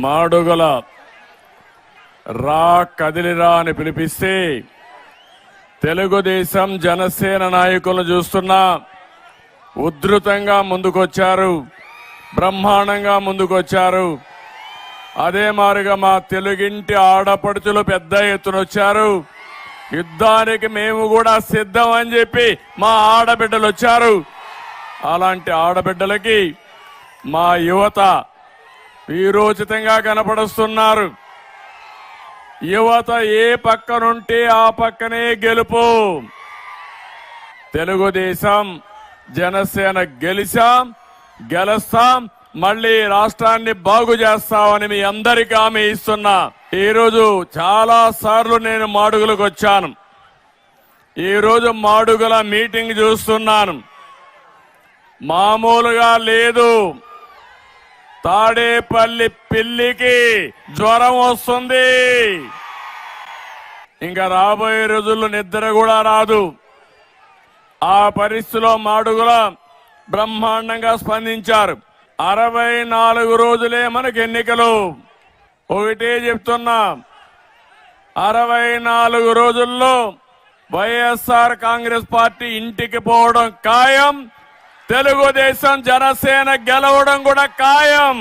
మాడుగుల రా కదిలిరా అని పిలిపిస్తే తెలుగుదేశం జనసేన నాయకులను చూస్తున్నా ఉధృతంగా ముందుకొచ్చారు, బ్రహ్మాండంగా ముందుకొచ్చారు. అదే మారిగా మా తెలుగింటి ఆడపడుచులు పెద్ద ఎత్తున వచ్చారు. యుద్ధానికి మేము కూడా సిద్ధం అని చెప్పి మా ఆడబిడ్డలు వచ్చారు. అలాంటి ఆడబిడ్డలకి మా యువత వీరోచితంగా కనపడుస్తున్నారు. యువత ఏ పక్కనుంటే ఆ పక్కనే గెలుపు. తెలుగుదేశం జనసేన గెలుస్తాం, మళ్ళీ రాష్ట్రాన్ని బాగు చేస్తామని మీ అందరికీ హామీ ఇస్తున్నా. ఈరోజు చాలా సార్లు నేను మాడుగులకు వచ్చాను. ఈరోజు మాడుగుల మీటింగ్ చూస్తున్నాను. మామూలుగా లేదు. తాడేపల్లి పిల్లికి జ్వరం వస్తుంది. ఇంకా రాబోయే రోజుల్లో నిద్ర కూడా రాదు. ఆ పరిస్థితిలో మాడుగుల బ్రహ్మాండంగా స్పందించారు. 64 రోజులే మనకు ఎన్నికలు. ఒకటే చెప్తున్నా, 64 రోజుల్లో వైఎస్ఆర్ కాంగ్రెస్ పార్టీ ఇంటికి పోవడం ఖాయం. తెలుగుదేశం జనసేన గెలవడం కూడా ఖాయం.